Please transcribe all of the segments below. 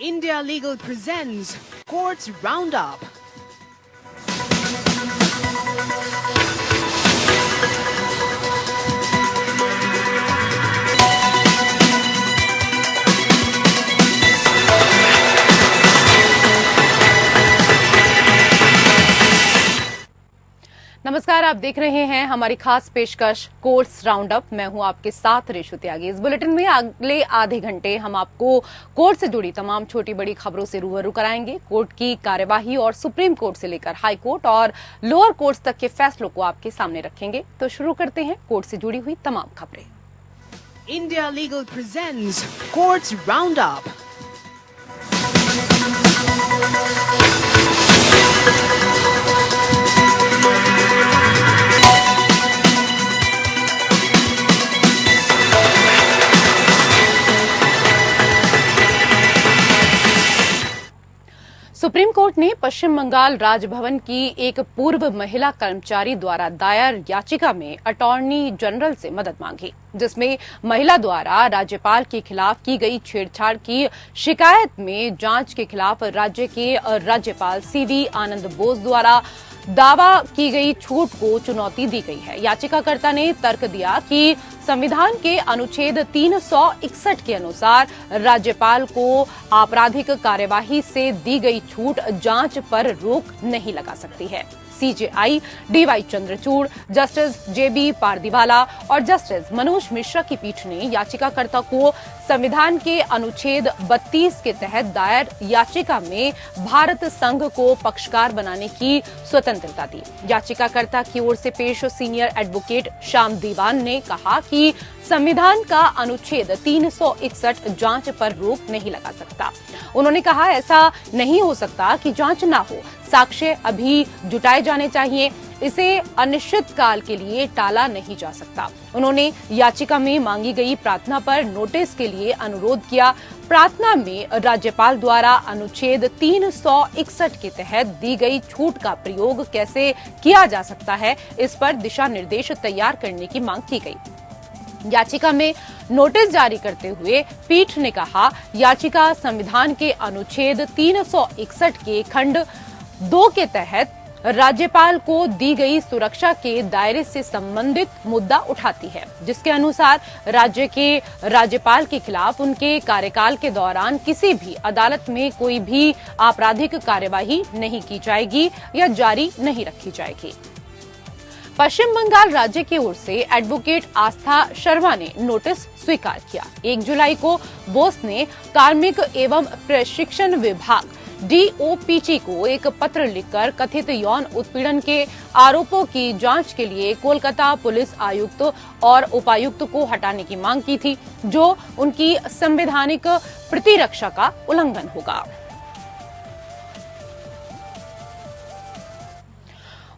India Legal presents Courts Roundup. नमस्कार, आप देख रहे हैं हमारी खास पेशकश कोर्ट्स राउंड अप। मैं हूं आपके साथ रेशु त्यागी। इस बुलेटिन में अगले आधे घंटे हम आपको कोर्ट से जुड़ी तमाम छोटी बड़ी खबरों से रूबरू कराएंगे। कोर्ट की कार्यवाही और सुप्रीम कोर्ट से लेकर हाई कोर्ट और लोअर कोर्ट्स तक के फैसलों को आपके सामने रखेंगे। तो शुरू करते हैं कोर्ट से जुड़ी हुई तमाम खबरें। India Legal presents Courts Roundup. Supreme court ने पश्चिम बंगाल राजभवन की एक पूर्व महिला कर्मचारी द्वारा दायर याचिका में अटॉर्नी जनरल से मदद मांगी, जिसमें महिला द्वारा राज्यपाल के खिलाफ की गई छेड़छाड़ की शिकायत में जांच के खिलाफ राज्य के राज्यपाल सीवी आनंद बोस द्वारा दावा की गई छूट को चुनौती दी गई है। याचिकाकर्ता ने तर्क दिया कि संविधान के अनुच्छेद 361 के अनुसार राज्यपाल को आपराधिक कार्यवाही से दी गई छूट जांच पर रोक नहीं लगा सकती है। सीजेआई डीवाई चंद्रचूड़, जस्टिस जेबी पारदीवाला और जस्टिस मनोज मिश्रा की पीठ ने याचिकाकर्ता को संविधान के अनुच्छेद 32 के तहत दायर याचिका में भारत संघ को पक्षकार बनाने की स्वतंत्रता दी। याचिकाकर्ता की ओर से पेश सीनियर एडवोकेट श्याम दीवान ने कहा कि संविधान का अनुच्छेद 361 जांच पर रोक नहीं लगा सकता। उन्होंने कहा, ऐसा नहीं हो सकता कि जांच ना हो, साक्ष्य अभी जुटाए जाने चाहिए, इसे अनिश्चित काल के लिए टाला नहीं जा सकता। उन्होंने याचिका में मांगी गई प्रार्थना पर नोटिस के लिए अनुरोध किया। प्रार्थना में राज्यपाल द्वारा अनुच्छेद 361 के तहत दी गई छूट का प्रयोग कैसे किया जा सकता है, इस पर दिशा निर्देश तैयार करने की मांग की गई। याचिका में नोटिस जारी करते हुए पीठ ने कहा, याचिका संविधान के अनुच्छेद 361 के खंड 2 के तहत राज्यपाल को दी गई सुरक्षा के दायरे से संबंधित मुद्दा उठाती है, जिसके अनुसार राज्य के राज्यपाल के खिलाफ उनके कार्यकाल के दौरान किसी भी अदालत में कोई भी आपराधिक कार्यवाही नहीं की जाएगी या जारी नहीं रखी जाएगी। पश्चिम बंगाल राज्य की ओर से एडवोकेट आस्था शर्मा ने नोटिस स्वीकार किया। 1 जुलाई को बोस ने कार्मिक एवं प्रशिक्षण विभाग DOPT को एक पत्र लिखकर कथित यौन उत्पीड़न के आरोपों की जांच के लिए कोलकाता पुलिस आयुक्त और उपायुक्त को हटाने की मांग की थी, जो उनकी संवैधानिक प्रतिरक्षा का उल्लंघन होगा।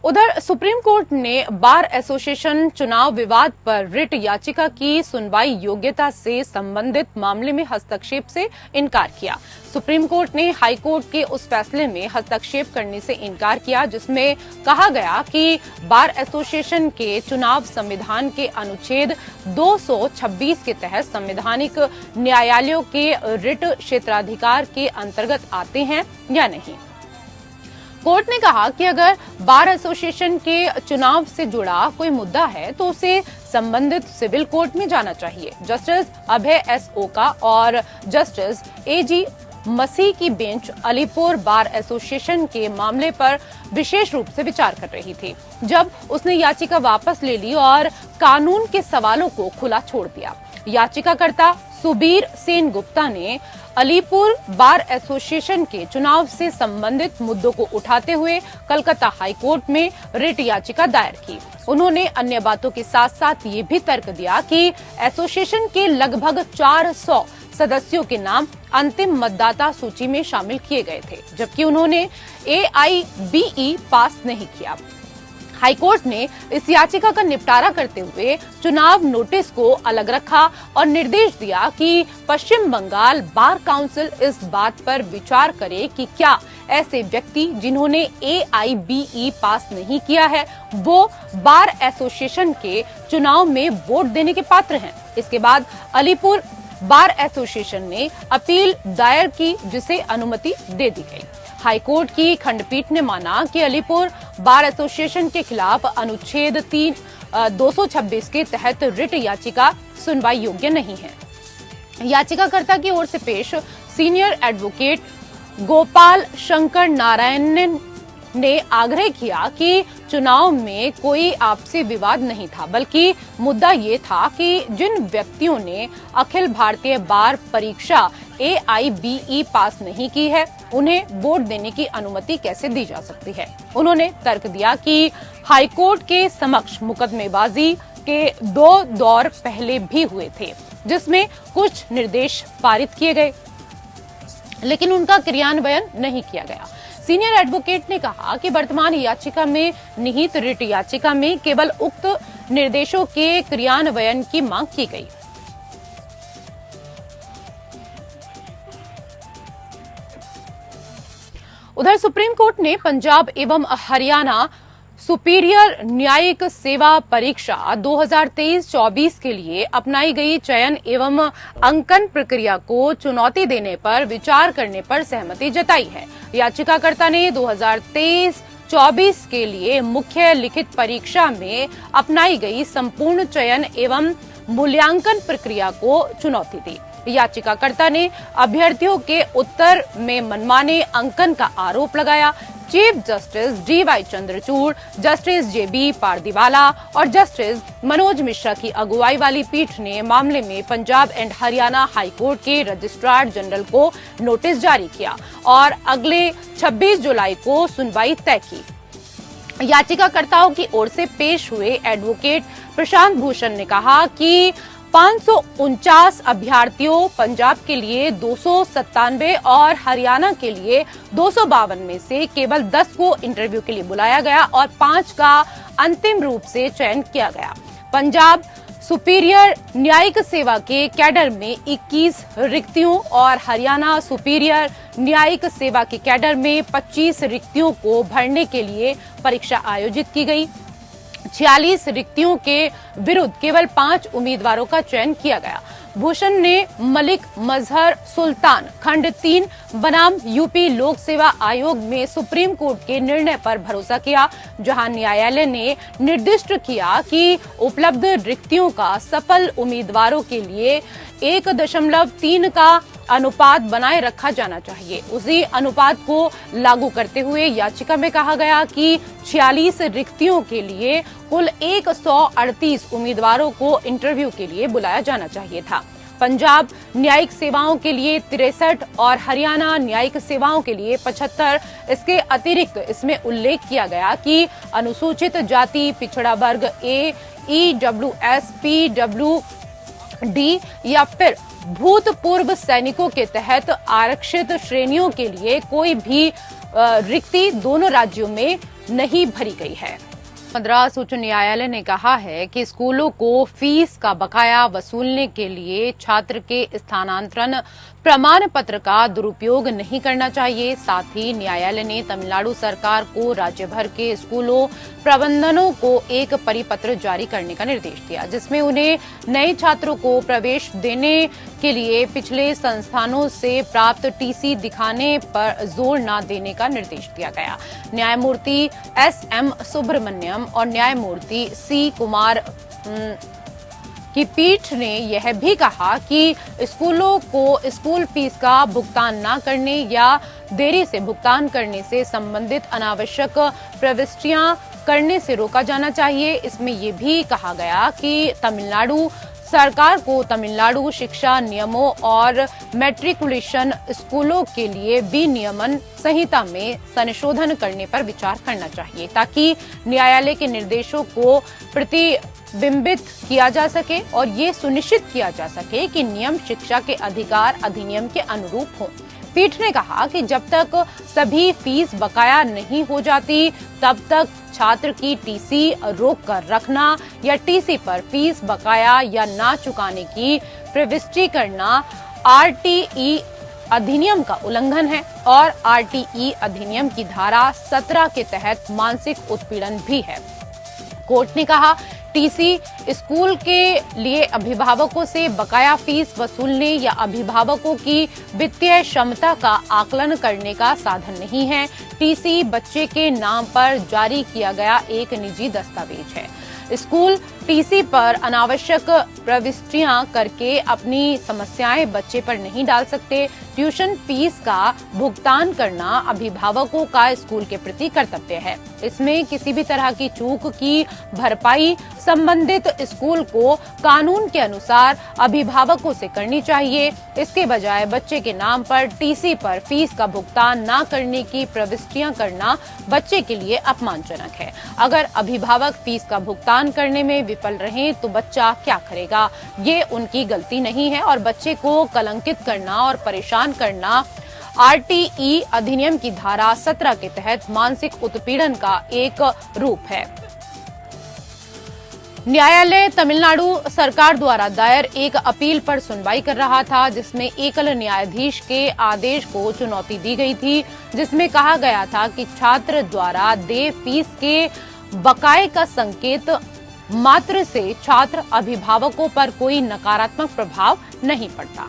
उधर सुप्रीम कोर्ट ने बार एसोसिएशन चुनाव विवाद पर रिट याचिका की सुनवाई योग्यता से संबंधित मामले में हस्तक्षेप से इनकार किया। सुप्रीम कोर्ट ने हाई कोर्ट के उस फैसले में हस्तक्षेप करने से इनकार किया, जिसमें कहा गया कि बार एसोसिएशन के चुनाव संविधान के अनुच्छेद 226 के तहत संवैधानिक न्यायालयों के रिट क्षेत्राधिकार के अंतर्गत आते हैं या नहीं। कोर्ट ने कहा कि अगर बार एसोसिएशन के चुनाव से जुड़ा कोई मुद्दा है तो उसे संबंधित सिविल कोर्ट में जाना चाहिए। जस्टिस अभय एस ओका और जस्टिस AG मसीह की बेंच अलीपुर बार एसोसिएशन के मामले पर विशेष रूप से विचार कर रही थी, जब उसने याचिका वापस ले ली और कानून के सवालों को खुला छोड़ दिया। याचिकाकर्ता सुबीर सेन गुप्ता ने अलीपुर बार एसोसिएशन के चुनाव से संबंधित मुद्दों को उठाते हुए कलकत्ता हाई कोर्ट में रिट याचिका दायर की। उन्होंने अन्य बातों के साथ साथ ये भी तर्क दिया कि एसोसिएशन के लगभग 400 सदस्यों के नाम अंतिम मतदाता सूची में शामिल किए गए थे, जबकि उन्होंने AIBE पास नहीं किया। हाईकोर्ट ने इस याचिका का निपटारा करते हुए चुनाव नोटिस को अलग रखा और निर्देश दिया कि पश्चिम बंगाल बार काउंसिल इस बात पर विचार करे कि क्या ऐसे व्यक्ति जिन्होंने AIBE पास नहीं किया है वो बार एसोसिएशन के चुनाव में वोट देने के पात्र हैं। इसके बाद अलीपुर बार एसोसिएशन ने अपील दायर की, जिसे अनुमति दे दी गई। हाईकोर्ट की खंडपीठ ने माना कि अलीपुर बार एसोसिएशन के खिलाफ अनुच्छेद 226 के तहत रिट याचिका सुनवाई योग्य नहीं है। याचिकाकर्ता की ओर से पेश सीनियर एडवोकेट गोपाल शंकर नारायण ने आग्रह किया कि चुनाव में कोई आपसी विवाद नहीं था, बल्कि मुद्दा ये था कि जिन व्यक्तियों ने अखिल भारतीय बार परीक्षा AIBE पास नहीं की है, उन्हें वोट देने की अनुमति कैसे दी जा सकती है। उन्होंने तर्क दिया कि हाईकोर्ट के समक्ष मुकदमेबाजी के 2 दौर पहले भी हुए थे, जिसमें कुछ निर्देश पारित किए गए, लेकिन उनका क्रियान्वयन नहीं किया गया। सीनियर एडवोकेट ने कहा कि वर्तमान याचिका में निहित रिट याचिका में केवल उक्त निर्देशों के क्रियान्वयन की मांग की गई। उधर सुप्रीम कोर्ट ने पंजाब एवं हरियाणा सुपीरियर न्यायिक सेवा परीक्षा 2023-24 के लिए अपनाई गई चयन एवं अंकन प्रक्रिया को चुनौती देने पर विचार करने पर सहमति जताई है। याचिकाकर्ता ने 2023-24 के लिए मुख्य लिखित परीक्षा में अपनाई गई संपूर्ण चयन एवं मूल्यांकन प्रक्रिया को चुनौती दी। याचिकाकर्ता ने अभ्यर्थियों के उत्तर में मनमाने अंकन का आरोप लगाया। Chief justice DY Chandrachud, justice JB Pardiwala और जस्टिस मनोज मिश्रा की अगुवाई वाली पीठ ने मामले में पंजाब एंड हरियाणा हाईकोर्ट के रजिस्ट्रार जनरल को नोटिस जारी किया और अगले 26 जुलाई को सुनवाई तय की। याचिकाकर्ताओं की ओर से पेश हुए एडवोकेट प्रशांत भूषण ने कहा कि 549 अभ्यर्थियों, पंजाब के लिए 297 और हरियाणा के लिए 252 में से केवल 10 को इंटरव्यू के लिए बुलाया गया और 5 का अंतिम रूप से चयन किया गया। पंजाब सुपीरियर न्यायिक सेवा के कैडर में 21 रिक्तियों और हरियाणा सुपीरियर न्यायिक सेवा के कैडर में 25 रिक्तियों को भरने के लिए परीक्षा आयोजित की गई। 46 रिक्तियों के विरुद्ध केवल 5 उम्मीदवारों का चयन किया गया। भूषण ने मलिक मजहर सुल्तान खंड 3 बनाम यूपी लोक सेवा आयोग में सुप्रीम कोर्ट के निर्णय पर भरोसा किया, जहां न्यायालय ने निर्दिष्ट किया कि उपलब्ध रिक्तियों का सफल उम्मीदवारों के लिए 1.3 का अनुपात बनाए रखा जाना चाहिए। उसी अनुपात को लागू करते हुए याचिका में कहा गया कि 46 रिक्तियों के लिए कुल 138 उम्मीदवारों को इंटरव्यू के लिए बुलाया जाना चाहिए था। पंजाब न्यायिक सेवाओं के लिए 63 और हरियाणा न्यायिक सेवाओं के लिए 75। इसके अतिरिक्त इसमें उल्लेख किया गया कि अनुसूचित जाति, पिछड़ा वर्ग A, EWS, PWD या फिर भूतपूर्व सैनिकों के तहत आरक्षित श्रेणियों के लिए कोई भी रिक्ति दोनों राज्यों में नहीं भरी गई है। मद्रास उच्च न्यायालय ने कहा है कि स्कूलों को फीस का बकाया वसूलने के लिए छात्र के स्थानांतरण प्रमाण पत्र का दुरुपयोग नहीं करना चाहिए। साथ ही न्यायालय ने तमिलनाडु सरकार को राज्य भर के स्कूलों प्रबंधनों को एक परिपत्र जारी करने का निर्देश दिया, जिसमें उन्हें नए छात्रों को प्रवेश देने के लिए पिछले संस्थानों से प्राप्त TC दिखाने पर जोर न देने का निर्देश दिया गया। न्यायमूर्ति SM सुब्रमण्यम और न्यायमूर्ति C कुमार की पीठ ने यह भी कहा कि स्कूलों को स्कूल फीस का भुगतान न करने या देरी से भुगतान करने से संबंधित अनावश्यक प्रविष्टियां करने से रोका जाना चाहिए। इसमें यह भी कहा गया कि तमिलनाडु सरकार को तमिलनाडु शिक्षा नियमों और मैट्रिकुलेशन स्कूलों के लिए विनियमन संहिता में संशोधन करने पर विचार करना चाहिए, ताकि न्यायालय के निर्देशों को प्रतिबिंबित किया जा सके और ये सुनिश्चित किया जा सके कि नियम शिक्षा के अधिकार अधिनियम के अनुरूप हो। पीठ ने कहा कि जब तक सभी फीस बकाया नहीं हो जाती, तब तक छात्र की TC रोक कर रखना या TC पर फीस बकाया या ना चुकाने की प्रविष्टि करना RTE अधिनियम का उल्लंघन है और RTE अधिनियम की धारा 17 के तहत मानसिक उत्पीड़न भी है। कोर्ट ने कहा टीसी स्कूल के लिए अभिभावकों से बकाया फीस वसूलने या अभिभावकों की वित्तीय क्षमता का आकलन करने का साधन नहीं है। टीसी बच्चे के नाम पर जारी किया गया एक निजी दस्तावेज है। स्कूल टीसी पर अनावश्यक प्रविष्टियां करके अपनी समस्याएं बच्चे पर नहीं डाल सकते। ट्यूशन फीस का भुगतान करना अभिभावकों का स्कूल के प्रति कर्तव्य है। इसमें किसी भी तरह की चूक की भरपाई संबंधित स्कूल को कानून के अनुसार अभिभावकों से करनी चाहिए। इसके बजाय बच्चे के नाम पर टीसी पर फीस का भुगतान न करने की प्रविष्टियां करना बच्चे के लिए अपमानजनक है। अगर अभिभावक फीस का भुगतान करने में विफल रहे तो बच्चा क्या करेगा? ये उनकी गलती नहीं है और बच्चे को कलंकित करना और परेशान करना आरटीई अधिनियम की धारा 17 के तहत मानसिक उत्पीड़न का एक रूप है। न्यायालय तमिलनाडु सरकार द्वारा दायर एक अपील पर सुनवाई कर रहा था, जिसमें एकल न्यायाधीश के आदेश को चुनौती दी गई थी, जिसमें कहा गया था कि छात्र द्वारा देय फीस के बकाये का संकेत मात्र से छात्र अभिभावकों पर कोई नकारात्मक प्रभाव नहीं पड़ता।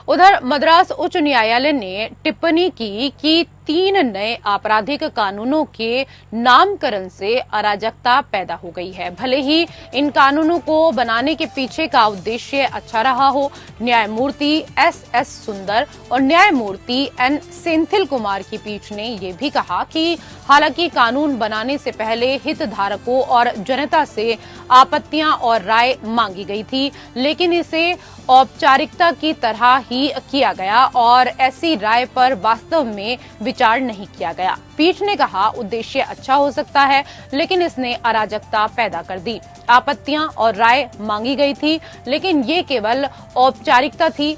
उधर मद्रास उच्च न्यायालय ने टिप्पणी की कि 3 नए आपराधिक कानूनों के नामकरण से अराजकता पैदा हो गई है। भले ही इन कानूनों को बनाने के पीछे का उद्देश्य अच्छा रहा हो। न्यायमूर्ति एस सुंदर और न्यायमूर्ति एन सेंथिल कुमार की पीठ ने यह भी कहा कि हालांकि कानून बनाने से पहले हितधारकों और जनता से आपत्तियां और राय मांगी गई थी, लेकिन इसे औपचारिकता की तरह ही किया गया और ऐसी राय पर वास्तव में विचार नहीं किया गया। पीठ ने कहा उद्देश्य अच्छा हो सकता है, लेकिन इसने अराजकता पैदा कर दी। आपत्तियां और राय मांगी गई थी, लेकिन ये केवल औपचारिकता थी,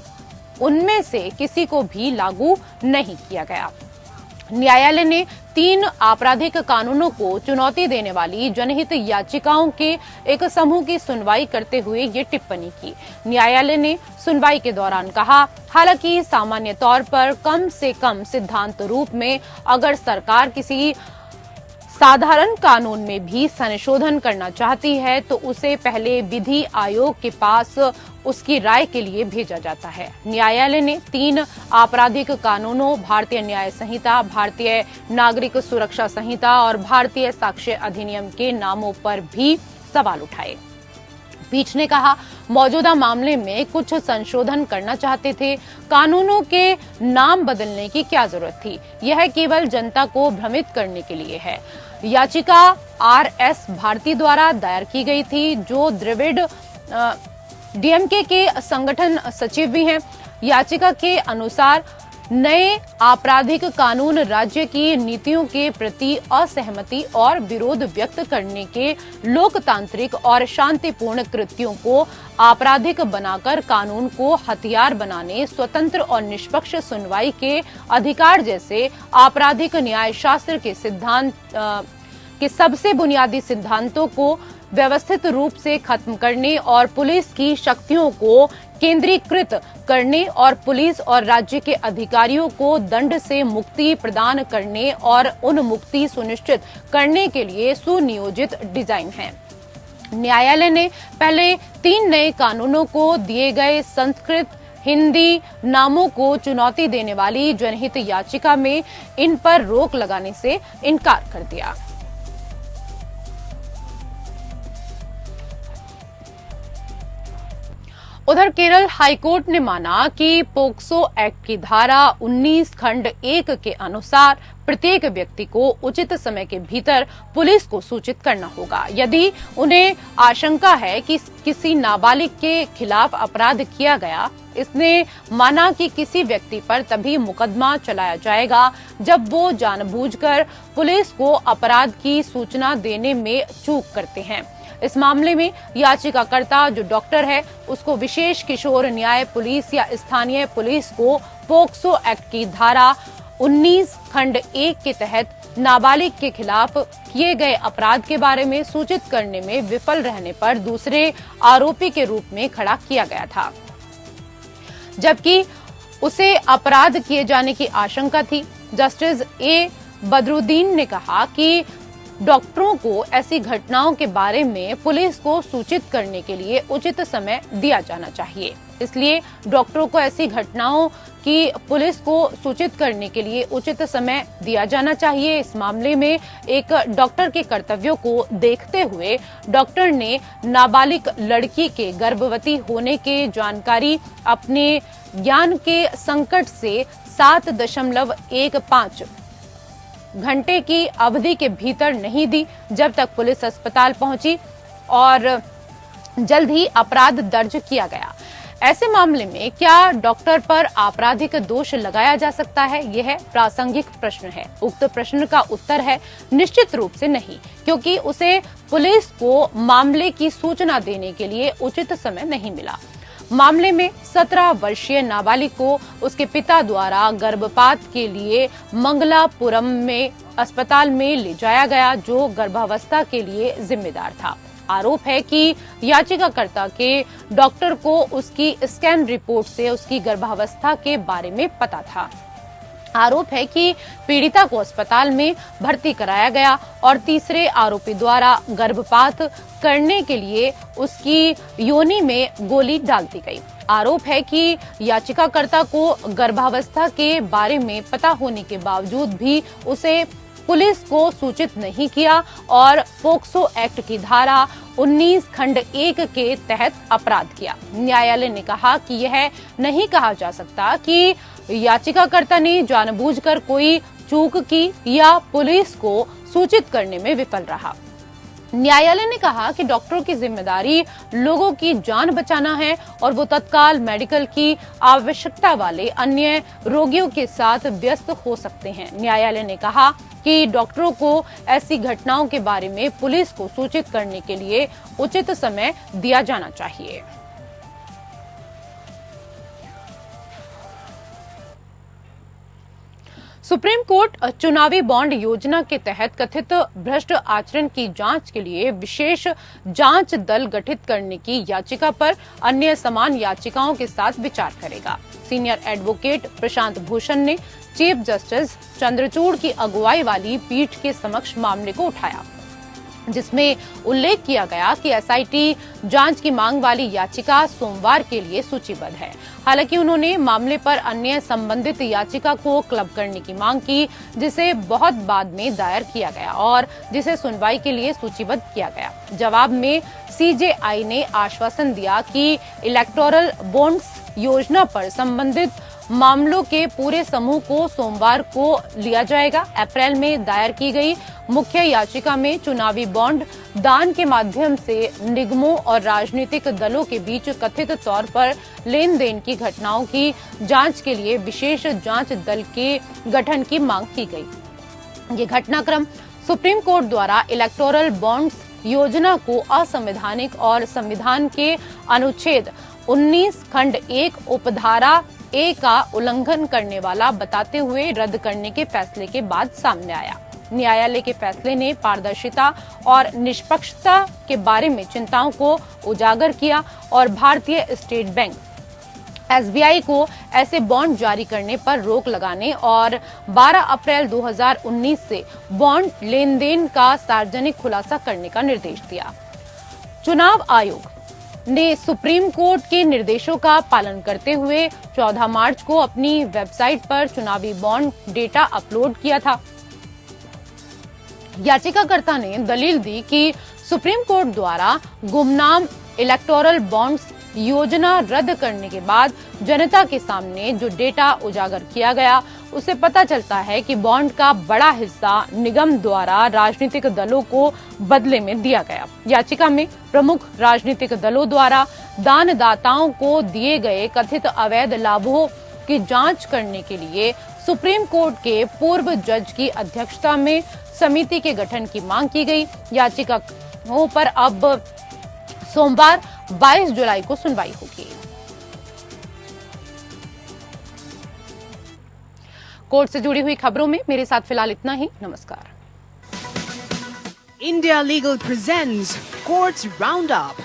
उनमें से किसी को भी लागू नहीं किया गया। न्यायालय ने 3 आपराधिक कानूनों को चुनौती देने वाली जनहित याचिकाओं के एक समूह की सुनवाई करते हुए ये टिप्पणी की। न्यायालय ने सुनवाई के दौरान कहा, हालांकि सामान्य तौर पर कम से कम सिद्धांत रूप में अगर सरकार किसी साधारण कानून में भी संशोधन करना चाहती है तो उसे पहले विधि आयोग के पास उसकी राय के लिए भेजा जाता है। न्यायालय ने 3 आपराधिक कानूनों भारतीय न्याय संहिता, भारतीय नागरिक सुरक्षा संहिता और भारतीय साक्ष्य अधिनियम के नामों पर भी सवाल उठाए। पीठ ने कहा, मौजूदा मामले में कुछ संशोधन करना चाहते थे। कानूनों के नाम बदलने की क्या जरूरत थी? यह केवल जनता को भ्रमित करने के लिए है। याचिका आर.एस. भारती द्वारा दायर की गई थी, जो द्रविड़ डीएमके के संगठन सचिव भी हैं। याचिका के अनुसार नए आपराधिक कानून राज्य की नीतियों के प्रति असहमति और विरोध व्यक्त करने के लोकतांत्रिक और शांतिपूर्ण कृत्यों को आपराधिक बनाकर कानून को हथियार बनाने, स्वतंत्र और निष्पक्ष सुनवाई के अधिकार जैसे आपराधिक न्याय शास्त्र के सिद्धांत के सबसे बुनियादी सिद्धांतों को व्यवस्थित रूप से खत्म करने और पुलिस की शक्तियों को केंद्रीकृत करने और पुलिस और राज्य के अधिकारियों को दंड से मुक्ति प्रदान करने और उन मुक्ति सुनिश्चित करने के लिए सुनियोजित डिजाइन है। न्यायालय ने पहले 3 नए कानूनों को दिए गए संस्कृत हिंदी नामों को चुनौती देने वाली जनहित याचिका में इन पर रोक लगाने से इनकार कर दिया। उधर केरल हाईकोर्ट ने माना कि पोक्सो एक्ट की धारा 19 खंड 1 के अनुसार प्रत्येक व्यक्ति को उचित समय के भीतर पुलिस को सूचित करना होगा यदि उन्हें आशंका है कि किसी नाबालिग के खिलाफ अपराध किया गया। इसने माना कि किसी व्यक्ति पर तभी मुकदमा चलाया जाएगा जब वो जानबूझकर पुलिस को अपराध की सूचना देने में चूक करते हैं। इस मामले में याचिकाकर्ता जो डॉक्टर है उसको विशेष किशोर न्याय पुलिस या स्थानीय पुलिस को पोक्सो एक्ट की धारा 19 खंड 1 के तहत नाबालिग के खिलाफ किए गए अपराध के बारे में सूचित करने में विफल रहने पर दूसरे आरोपी के रूप में खड़ा किया गया था, जबकि उसे अपराध किए जाने की आशंका थी। जस्टिस ए बदरुद्दीन ने कहा कि डॉक्टरों को ऐसी घटनाओं के बारे में पुलिस को सूचित करने के लिए उचित समय दिया जाना चाहिए। इसलिए डॉक्टरों को ऐसी घटनाओं की पुलिस को सूचित करने के लिए उचित समय दिया जाना चाहिए। इस मामले में एक डॉक्टर के कर्तव्यों को देखते हुए डॉक्टर ने नाबालिग लड़की के गर्भवती होने के जानकारी अपने ज्ञान के संकट से 7.15 घंटे की अवधि के भीतर नहीं दी, जब तक पुलिस अस्पताल पहुंची और जल्द ही अपराध दर्ज किया गया। ऐसे मामले में क्या डॉक्टर पर आपराधिक दोष लगाया जा सकता है? यह प्रासंगिक प्रश्न है। उक्त प्रश्न का उत्तर है निश्चित रूप से नहीं, क्योंकि उसे पुलिस को मामले की सूचना देने के लिए उचित समय नहीं मिला। मामले में 17 वर्षीय नाबालिग को उसके पिता द्वारा गर्भपात के लिए मंगलापुरम में अस्पताल में ले जाया गया, जो गर्भावस्था के लिए जिम्मेदार था। आरोप है कि याचिकाकर्ता के डॉक्टर को उसकी स्कैन रिपोर्ट से उसकी गर्भावस्था के बारे में पता था। आरोप है कि पीड़िता को अस्पताल में भर्ती कराया गया और तीसरे आरोपी द्वारा गर्भपात करने के लिए उसकी योनि में गोली डाल दी गई। आरोप है कि याचिकाकर्ता को गर्भावस्था के बारे में पता होने के बावजूद भी उसे पुलिस को सूचित नहीं किया और पोक्सो एक्ट की धारा 19 खंड 1 के तहत अपराध किया। न्यायालय ने कहा कि यह नहीं कहा जा सकता कि याचिकाकर्ता ने जानबूझकर कोई चूक की या पुलिस को सूचित करने में विफल रहा। न्यायालय ने कहा कि डॉक्टरों की जिम्मेदारी लोगों की जान बचाना है और वो तत्काल मेडिकल की आवश्यकता वाले अन्य रोगियों के साथ व्यस्त हो सकते हैं। न्यायालय ने कहा कि डॉक्टरों को ऐसी घटनाओं के बारे में पुलिस को सूचित करने के लिए उचित समय दिया जाना चाहिए। सुप्रीम कोर्ट चुनावी बॉन्ड योजना के तहत कथित भ्रष्ट आचरण की जांच के लिए विशेष जांच दल गठित करने की याचिका पर अन्य समान याचिकाओं के साथ विचार करेगा। सीनियर एडवोकेट प्रशांत भूषण ने चीफ जस्टिस चंद्रचूड़ की अगुवाई वाली पीठ के समक्ष मामले को उठाया, जिसमें उल्लेख किया गया कि एसआईटी जांच की मांग वाली याचिका सोमवार के लिए सूचीबद्ध है। हालांकि उन्होंने मामले पर अन्य संबंधित याचिका को क्लब करने की मांग की, जिसे बहुत बाद में दायर किया गया और जिसे सुनवाई के लिए सूचीबद्ध किया गया। जवाब में सीजेआई ने आश्वासन दिया कि इलेक्टोरल बॉन्ड्स योजना पर संबंधित मामलों के पूरे समूह को सोमवार को लिया जाएगा। अप्रैल में दायर की गई मुख्य याचिका में चुनावी बॉन्ड दान के माध्यम से निगमों और राजनीतिक दलों के बीच कथित तौर पर लेन देन की घटनाओं की जांच के लिए विशेष जांच दल के गठन की मांग की गई। ये घटनाक्रम सुप्रीम कोर्ट द्वारा इलेक्टोरल बॉन्ड्स योजना को असंवैधानिक और संविधान के अनुच्छेद 19 खंड 1 उपधारा ए का उल्लंघन करने वाला बताते हुए रद्द करने के फैसले के बाद सामने आया। न्यायालय के फैसले ने पारदर्शिता और निष्पक्षता के बारे में चिंताओं को उजागर किया और भारतीय स्टेट बैंक एसबीआई को ऐसे बॉन्ड जारी करने पर रोक लगाने और 12 अप्रैल 2019 से बॉन्ड लेन देन का सार्वजनिक खुलासा करने का निर्देश दिया। चुनाव आयोग ने सुप्रीम कोर्ट के निर्देशों का पालन करते हुए 14 मार्च को अपनी वेबसाइट पर चुनावी बॉन्ड डेटा अपलोड किया था। याचिकाकर्ता ने दलील दी कि सुप्रीम कोर्ट द्वारा गुमनाम इलेक्टोरल बॉन्ड्स योजना रद्द करने के बाद जनता के सामने जो डेटा उजागर किया गया, उसे पता चलता है कि बॉन्ड का बड़ा हिस्सा निगम द्वारा राजनीतिक दलों को बदले में दिया गया। याचिका में प्रमुख राजनीतिक दलों द्वारा दानदाताओं को दिए गए कथित अवैध लाभों की जांच करने के लिए सुप्रीम कोर्ट के पूर्व जज की अध्यक्षता में समिति के गठन की मांग की गई। याचिकाओं पर अब सोमवार 22 जुलाई को सुनवाई होगी। कोर्ट से जुड़ी हुई खबरों में मेरे साथ फिलहाल इतना ही। नमस्कार। India Legal presents Courts Roundup.